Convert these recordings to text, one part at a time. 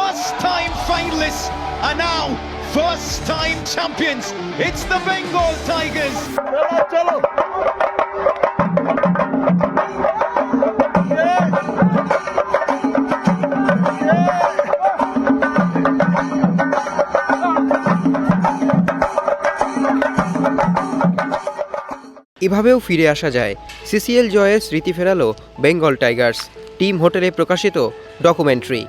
first-time finalists are now first-time champions. It's the Bengal Tigers. चलो এভাবেও ফিরে আসা যায়। সিসিএল জয়ের স্মৃতি ফেরালো বেঙ্গল টাইগার্স। টিম হোটেলে প্রকাশিত ডকুমেন্টারি।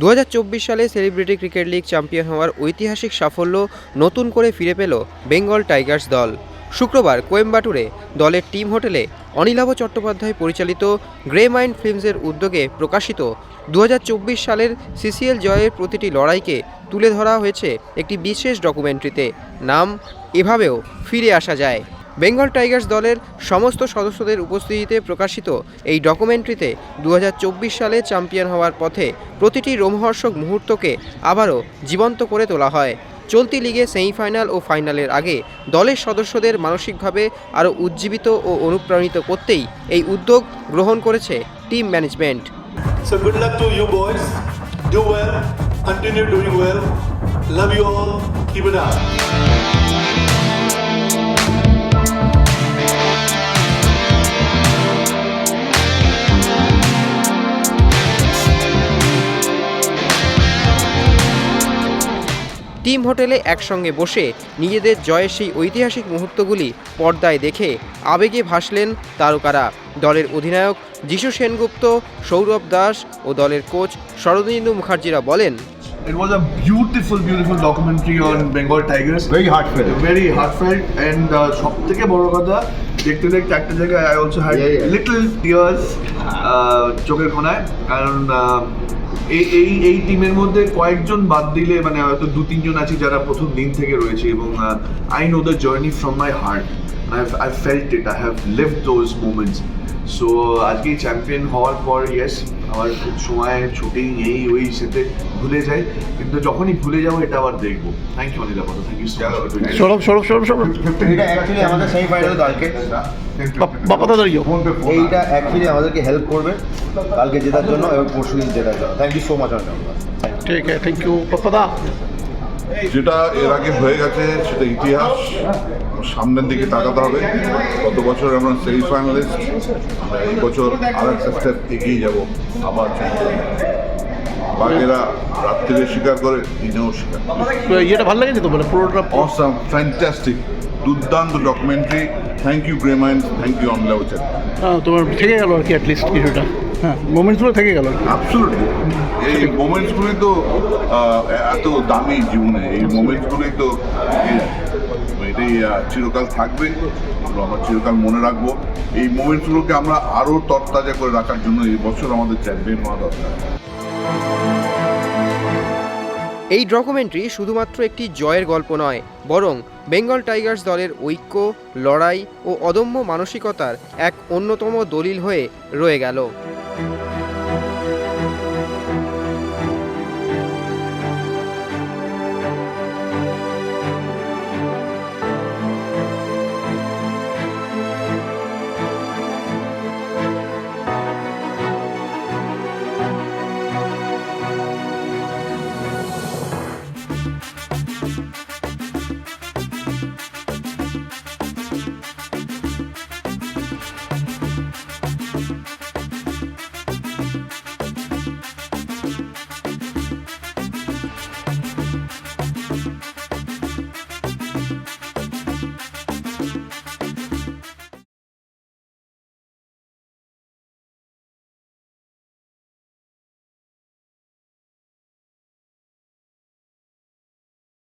2024 সালে সেলিব্রিটি ক্রিকেট লিগ চ্যাম্পিয়ন হওয়ার ঐতিহাসিক সাফল্য নতুন করে ফিরে পেল বেঙ্গল টাইগার্স দল। শুক্রবার কোয়েম্বাটুরে দলের টিম হোটেলে অনিলাভ চট্টোপাধ্যায় পরিচালিত গ্রে মাইন্ড ফিল্মসের উদ্যোগে প্রকাশিত 2024 সালের সিসিএল জয়ের প্রতিটি লড়াইকে তুলে ধরা হয়েছে একটি বিশেষ ডকুমেন্টারিতে। নাম এভাবেও ফিরে আসা যায়। বেঙ্গল টাইগার্স দলের সমস্ত সদস্যদের উপস্থিতিতে প্রকাশিত এই ডকুমেন্টারিতে 2024 সালে চ্যাম্পিয়ন হওয়ার পথে প্রতিটি রোমহর্ষক মুহূর্তকে আবারও জীবন্ত করে তোলা হয়। চলতি লিগে সেমিফাইনাল ও ফাইনালের আগে দলের সদস্যদের মানসিকভাবে আরও উজ্জীবিত ও অনুপ্রাণিত করতেই এই উদ্যোগ গ্রহণ করেছে team management. So good luck to you boys. Do well. Continue doing well. Love you all. Keep it up. Team হোটেলে একসঙ্গে বসে নিজেদের জয়ের সেই ঐতিহাসিক মুহূর্তগুলি পর্দায় দেখে আবেগে ভাসলেন তারকারা। দলের অধিনায়ক যিশু সেনগুপ্ত, সৌরভ দাস ও দলের কোচ শরদিন্দু মুখার্জিরা বলেন, It was a beautiful documentary on Bengal Tigers. Very heartfelt, and সব থেকে বড় কথা দেখতে দেখতে একটা জায়গায় I also had little tears চোখের কোণায়, কারণ এই টিমের মধ্যে কয়েকজন বাদ দিলে মানে হয়তো 2-3 জন আছে যারা প্রথম দিন থেকে রয়েছে, এবং I know the journey from my heart. I've felt it. I have lived those moments. So আজকে চ্যাম্পিয়ন হওয়ার পর ইয়েস আমার খুব সময় ছুটেই এই ওই সাথে ভুলে যাই, কিন্তু যখনই ভুলে যাবো এটা আবার দেখবো। Thank you Anila, thank you so much. Sourav এটা অ্যাকচুয়ালি আমাদের সেমিফাইনালে দলকে বাপাদা দাঁড়িয়ে এইটা অ্যাকচুয়ালি আমাদেরকে হেল্প করবে কালকে জেতার জন্য এবং পরশু দিন জেতার জন্য। Thank you so much Anila. ঠিক আছে, থ্যাংক ইউ বাপাদা। যেটা এর আগে হয়ে গেছে সেটা ইতিহাস, সামনের দিকে তাকাতে হবে। গত বছর আমরা সেমিফাইনালিস্ট, এই বছর আর একটা স্টেপ এগিয়ে যাব আবার। বাকিরা রাত্রিরে স্বীকার করে, দিনেও স্বীকার করে। ইয়েটা ভালো লেগেছে তো, মানে পুরোটা অসাম, ফ্যান্টাস্টিক, দুর্দান্ত documentary. Thank you Grey Mind, thank you Anilabh channel. তোমার থেকে গেল আর কি অ্যাটলিস্ট কিছুটা, হ্যাঁ মোমেন্টসগুলো থেকে গেল। অ্যাবসলিউটলি, এই মোমেন্টসগুলোই তো এত দামি জীবনে, এই মোমেন্টসগুলোই তো এটাই চিরকাল থাকবে, আমরা চিরকাল মনে রাখবো। এই মোমেন্টসগুলোকে আমরা আরও তরতাজা করে রাখার জন্য এই বছর আমাদের চ্যাম্পিয়ন হওয়া দরকার। এই ডকুমেন্টারি শুধুমাত্র একটি জয়ের গল্প নয়, বরং বেঙ্গল টাইগার্স দলের ঐক্য, লড়াই ও অদম্য মানসিকতার এক অন্যতম দলিল হয়ে রয়ে গেল।